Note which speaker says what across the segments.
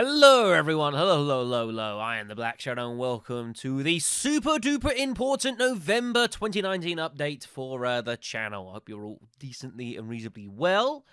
Speaker 1: Hello everyone, hello, I am the Black Shadow and welcome to the super-duper important November 2019 update for the channel. I hope you're all decently and reasonably well.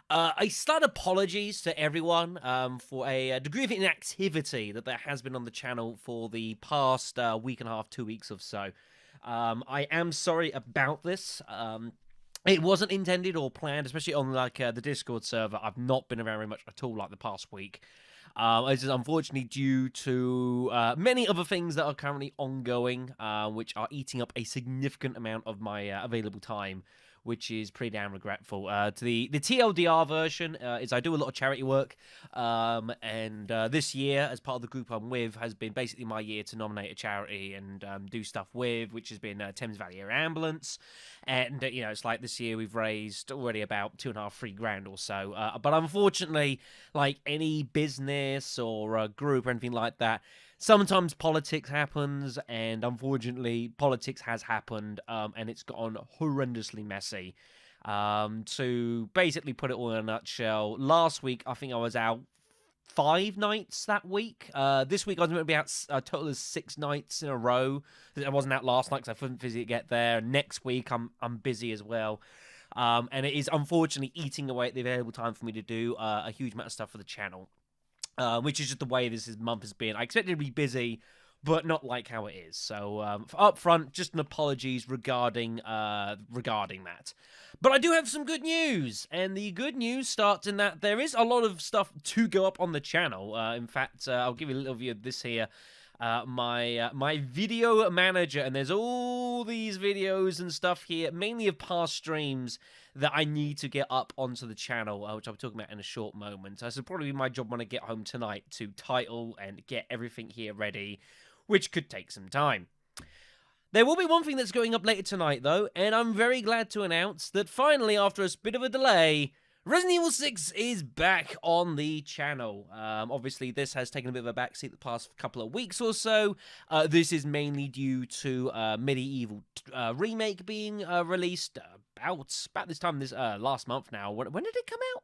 Speaker 1: I start apologies to everyone for a degree of inactivity that there has been on the channel for the past week and a half, 2 weeks or so. I am sorry about this. It wasn't intended or planned, especially on the Discord server. I've not been around very much at all like the past week. This is unfortunately due to many other things that are currently ongoing, which are eating up a significant amount of my available time, which is pretty damn regretful. To the TLDR version is I do a lot of charity work, and this year, as part of the group I'm with, has been basically my year to nominate a charity and do stuff with, which has been Thames Valley Air Ambulance. And, it's like this year we've raised already about 2.5, 3 grand or so. But unfortunately, like any business or a group or anything like that, sometimes politics happens, and unfortunately, politics has happened, and it's gone horrendously messy. To basically put it all in a nutshell, last week I think I was out 5 nights that week. This week I was going to be out a total of 6 nights in a row. I wasn't out last night because I couldn't physically get there. Next week I'm busy as well. And it is unfortunately eating away at the available time for me to do a huge amount of stuff for the channel. Which is just the way this month has been. I expected to be busy, but not like how it is. So up front, just an apologies regarding that. But I do have some good news, and the good news starts in that there is a lot of stuff to go up on the channel. In fact, I'll give you a little view of this here. My video manager, and there's all these videos and stuff here, mainly of past streams that I need to get up onto the channel, which I'll be talking about in a short moment. So it'll probably be my job when I get home tonight to title and get everything here ready, which could take some time. There will be one thing that's going up later tonight, though, and I'm very glad to announce that finally, after a bit of a delay, Resident Evil 6 is back on the channel. Obviously, this has taken a bit of a backseat the past couple of weeks or so. This is mainly due to Medieval Remake being released about this time this last month now. When did it come out?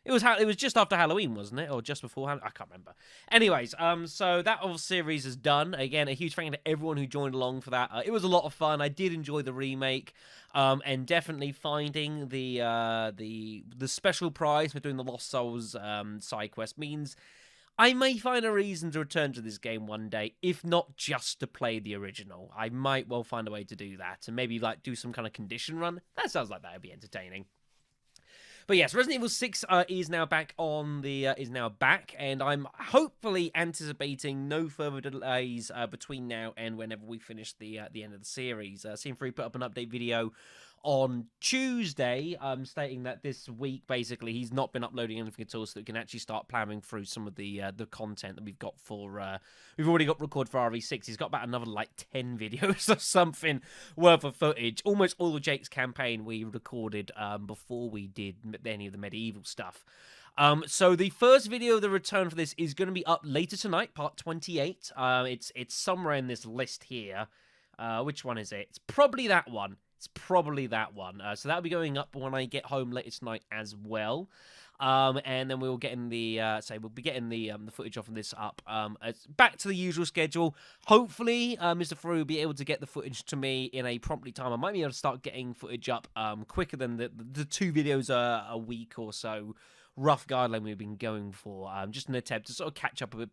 Speaker 1: It was just after Halloween, wasn't it? Or just before Halloween? I can't remember. Anyways, so that whole series is done. Again, a huge thank you to everyone who joined along for that. It was a lot of fun. I did enjoy the remake. And definitely finding the special prize for doing the Lost Souls side quest means I may find a reason to return to this game one day, if not just to play the original. I might well find a way to do that, and maybe do some kind of condition run. That sounds like that would be entertaining. But yes, Resident Evil 6 is now back and I'm hopefully anticipating no further delays between now and whenever we finish the end of the series. CM3 put up an update video on Tuesday, stating that this week, basically, he's not been uploading anything at all, so that we can actually start plowing through some of the content that we've got for, we've already got recorded for RE6. He's got about another, 10 videos or something worth of footage. Almost all of Jake's campaign we recorded before we did any of the medieval stuff. So the first video of the return for this is going to be up later tonight, part 28. It's somewhere in this list here. Which one is it? It's probably that one. So that'll be going up when I get home later tonight as well. And then we'll get we'll be getting the footage off of this up. It's back to the usual schedule. Hopefully, Mr. Frew will be able to get the footage to me in a promptly time. I might be able to start getting footage up quicker than the 2 videos a week or so. Rough guideline we've been going for, just an attempt to sort of catch up a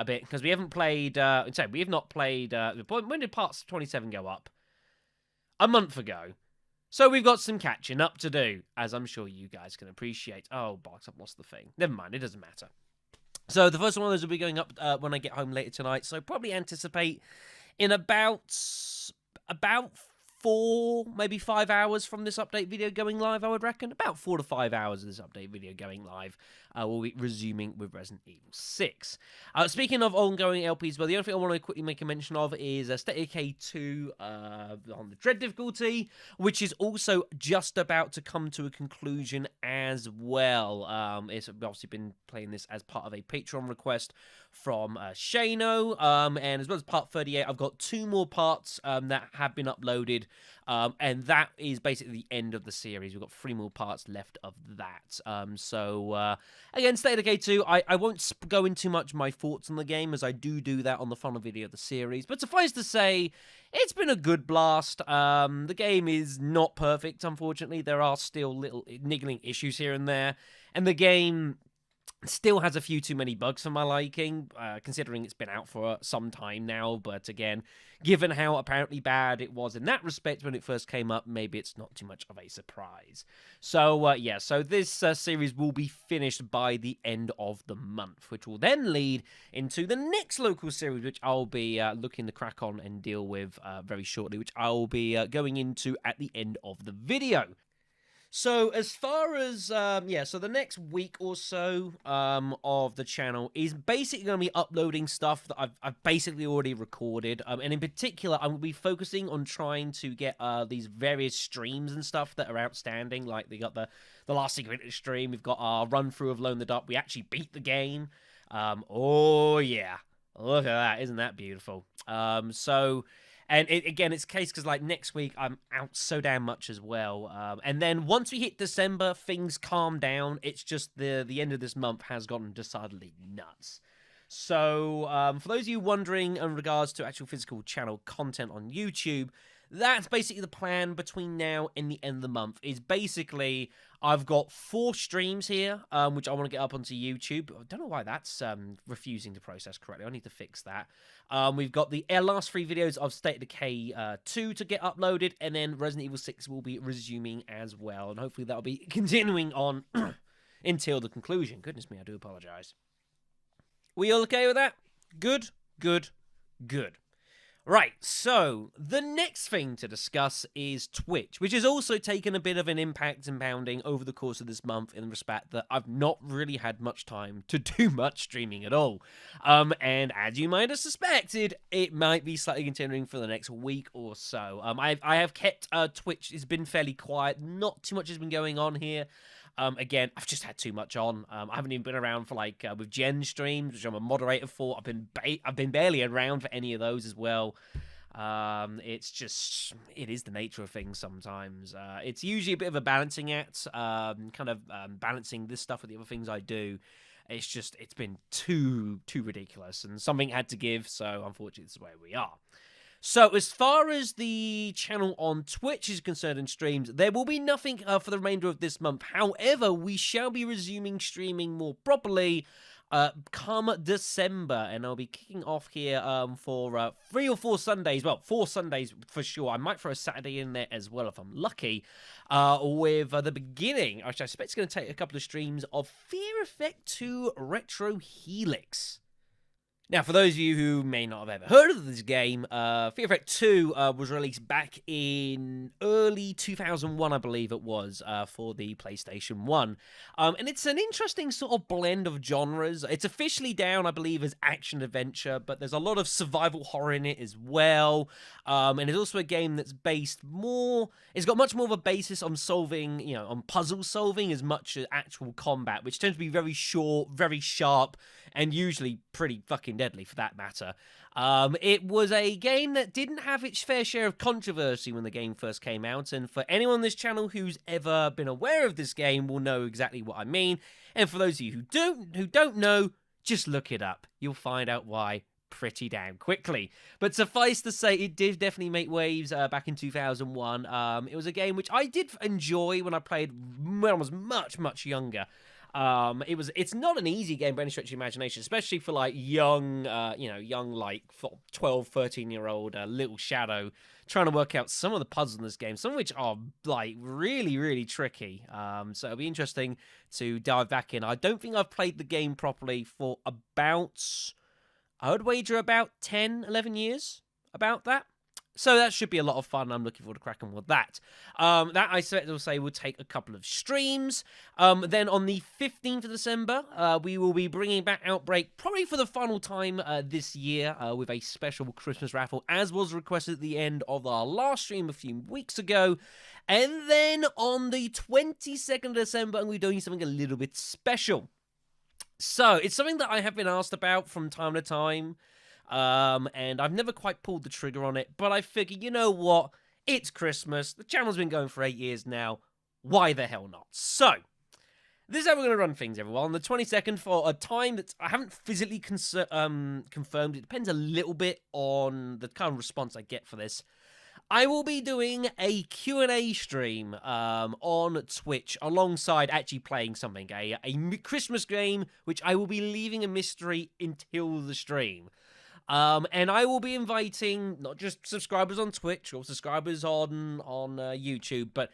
Speaker 1: bit because we haven't played. We have not played. When did parts 27 go up? A month ago. So we've got some catching up to do, as I'm sure you guys can appreciate. Oh, bollocks, I've lost the thing. Never mind, it doesn't matter. So the first one of those will be going up when I get home later tonight. So probably anticipate in about 4, maybe 5 hours from this update video going live, I would reckon. About 4 to 5 hours of this update video going live. We'll be resuming with Resident Evil 6. Speaking of ongoing LPs, well, the only thing I want to quickly make a mention of is State of Decay 2 on the Dread difficulty, which is also just about to come to a conclusion as well. It's obviously been playing this as part of a Patreon request from Shano, and as well as part 38, I've got 2 more parts that have been uploaded And that is basically the end of the series. We've got 3 more parts left of that. Again, State of Decay 2, I won't go into much my thoughts on the game, as I do that on the final video of the series. But suffice to say, it's been a good blast. The game is not perfect, unfortunately. There are still little niggling issues here and there. And the game still has a few too many bugs for my liking, considering it's been out for some time now. But again, given how apparently bad it was in that respect when it first came up, maybe it's not too much of a surprise. So, yeah, so this series will be finished by the end of the month, which will then lead into the next local series, which I'll be looking to crack on and deal with very shortly, which I'll be going into at the end of the video. So as far as, so the next week or so of the channel is basically going to be uploading stuff that I've basically already recorded. And in particular, I will be focusing on trying to get these various streams and stuff that are outstanding. Like, we got the Last Secret stream, we've got our run-through of Alone in the Dark. We actually beat the game. Oh, yeah. Look at that. Isn't that beautiful? And again, it's a case because, like, next week I'm out so damn much as well. And then once we hit December, things calm down. It's just the end of this month has gotten decidedly nuts. So for those of you wondering in regards to actual physical channel content on YouTube, that's basically the plan between now and the end of the month. Is basically I've got 4 streams here, which I want to get up onto YouTube. I don't know why that's refusing to process correctly. I need to fix that. We've got the last 3 videos of State of Decay 2 to get uploaded, and then Resident Evil 6 will be resuming as well, and hopefully that'll be continuing on until the conclusion. Goodness me, I do apologize. We all okay with that? Good, good, good. Right, so the next thing to discuss is Twitch, which has also taken a bit of an impact and pounding over the course of this month in respect that I've not really had much time to do much streaming at all. And as you might have suspected, it might be slightly continuing for the next week or so. I have kept Twitch, it's been fairly quiet, not too much has been going on here. Again, I've just had too much on. I haven't even been around for, like, with Jen streams, which I'm a moderator for. I've been barely around for any of those as well. It's just, it is the nature of things sometimes. It's usually a bit of a balancing act, balancing this stuff with the other things I do. It's just, it's been too ridiculous, and something had to give, so unfortunately, this is where we are. So, as far as the channel on Twitch is concerned and streams, there will be nothing for the remainder of this month. However, we shall be resuming streaming more properly come December, and I'll be kicking off here for 3 or 4 Sundays. Well, 4 Sundays for sure. I might throw a Saturday in there as well if I'm lucky, with the beginning, which I suspect is going to take a couple of streams, of Fear Effect 2 Retro Helix. Now, for those of you who may not have ever heard of this game, Fear Effect 2 was released back in early 2001, I believe it was, for the PlayStation 1. And it's an interesting sort of blend of genres. It's officially down, I believe, as action-adventure, but there's a lot of survival horror in it as well. And it's also a game that's based more... It's got much more of a basis on solving, on puzzle solving as much as actual combat, which tends to be very short, very sharp, and usually pretty fucking deadly for that matter. It was a game that didn't have its fair share of controversy when the game first came out, and for anyone on this channel who's ever been aware of this game will know exactly what I mean. And for those of you who don't know, just look it up. You'll find out why pretty damn quickly. But suffice to say, it did definitely make waves back in 2001. It was a game which I did enjoy when I played when I was much younger. It's not an easy game by any stretch of the imagination, especially for like young like 12, 13-year-old little Shadow trying to work out some of the puzzles in this game, some of which are like really tricky. So it'll be interesting to dive back in. I don't think I've played the game properly for about, I would wager about 10, 11 years, about that. So that should be a lot of fun. I'm looking forward to cracking with that. That I will say will take a couple of streams. Then on the 15th of December, we will be bringing back Outbreak, probably for the final time this year, with a special Christmas raffle, as was requested at the end of our last stream a few weeks ago. And then on the 22nd of December, I'm going to be doing something a little bit special. So it's something that I have been asked about from time to time. And I've never quite pulled the trigger on it, but I figure, you know what? It's Christmas. The channel's been going for 8 years now. Why the hell not? So, this is how we're going to run things, everyone. On the 22nd, for a time that I haven't physically confirmed. It depends a little bit on the kind of response I get for this. I will be doing a Q&A stream on Twitch alongside actually playing something, a Christmas game, which I will be leaving a mystery until the stream. And I will be inviting not just subscribers on Twitch or subscribers on YouTube, but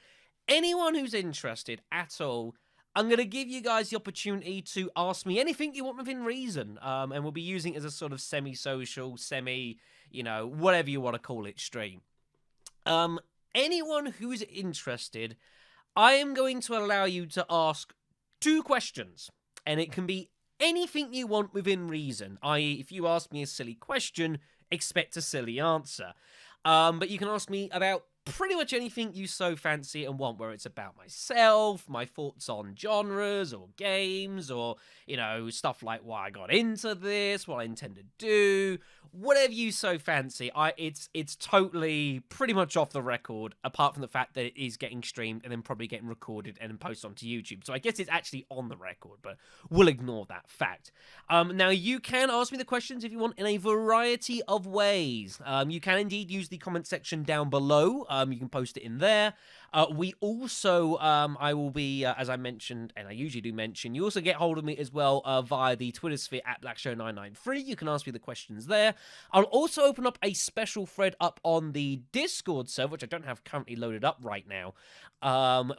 Speaker 1: anyone who's interested at all. I'm going to give you guys the opportunity to ask me anything you want within reason. And we'll be using it as a sort of semi-social, whatever you want to call it, stream. Anyone who's interested, I am going to allow you to ask 2 questions. And it can be anything you want within reason. I.e., if you ask me a silly question, expect a silly answer. But you can ask me about pretty much anything you so fancy and want, where it's about myself, my thoughts on genres or games, or, stuff like why I got into this, what I intend to do, whatever you so fancy. It's totally pretty much off the record, apart from the fact that it is getting streamed and then probably getting recorded and then posted onto YouTube. So I guess it's actually on the record, but we'll ignore that fact. Now, you can ask me the questions if you want in a variety of ways. You can indeed use the comment section down below. You can post it in there. We also, I will be, as I mentioned, and I usually do mention, you also get hold of me as well via the Twitter sphere at BlackShow993. You can ask me the questions there. I'll also open up a special thread up on the Discord server, which I don't have currently loaded up right now,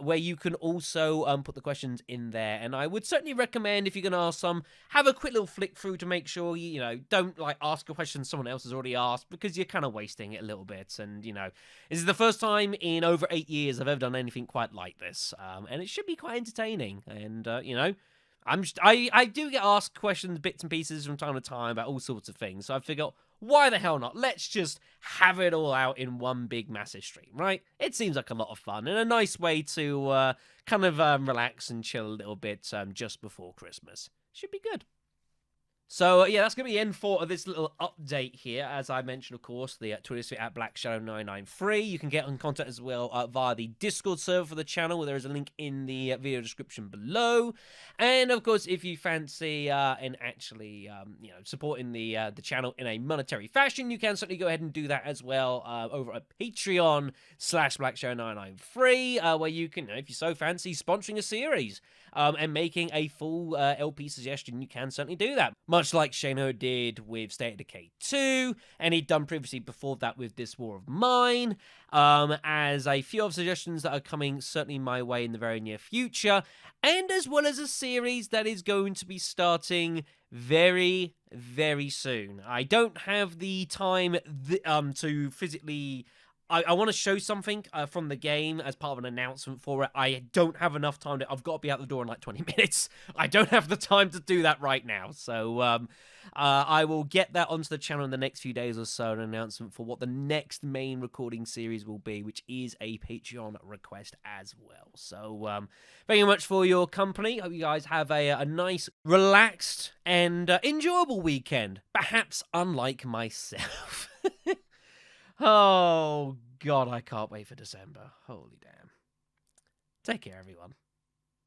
Speaker 1: where you can also put the questions in there. And I would certainly recommend, if you're going to ask some, have a quick little flick through to make sure you don't ask a question someone else has already asked, because you're kind of wasting it a little bit. And this is the first time in over 8 years I've ever done anything quite like this, and it should be quite entertaining. And I do get asked questions, bits and pieces from time to time about all sorts of things. So I figure, why the hell not? Let's just have it all out in one big massive stream, right? It seems like a lot of fun and a nice way to kind of relax and chill a little bit just before Christmas. Should be good. So, yeah, that's going to be the end for this little update here. As I mentioned, of course, the Twitter sphere at BlackShadow993. You can get in contact as well via the Discord server for the channel, where there is a link in the video description below. And, of course, if you fancy and actually, supporting the channel in a monetary fashion, you can certainly go ahead and do that as well over at Patreon/BlackShadow993, where you can, if you so fancy, sponsoring a series and making a full LP suggestion, you can certainly do that. Much like Shano did with State of Decay 2, and he'd done previously before that with This War of Mine, as a few other suggestions that are coming certainly my way in the very near future, and as well as a series that is going to be starting very, very soon. I don't have the time to physically... I want to show something from the game as part of an announcement for it. I don't have enough time. I've got to be out the door in like 20 minutes. I don't have the time to do that right now. So I will get that onto the channel in the next few days or so, an announcement for what the next main recording series will be, which is a Patreon request as well. So thank you much for your company. Hope you guys have a nice, relaxed, and enjoyable weekend. Perhaps unlike myself. Oh, God, I can't wait for December. Holy damn. Take care, everyone.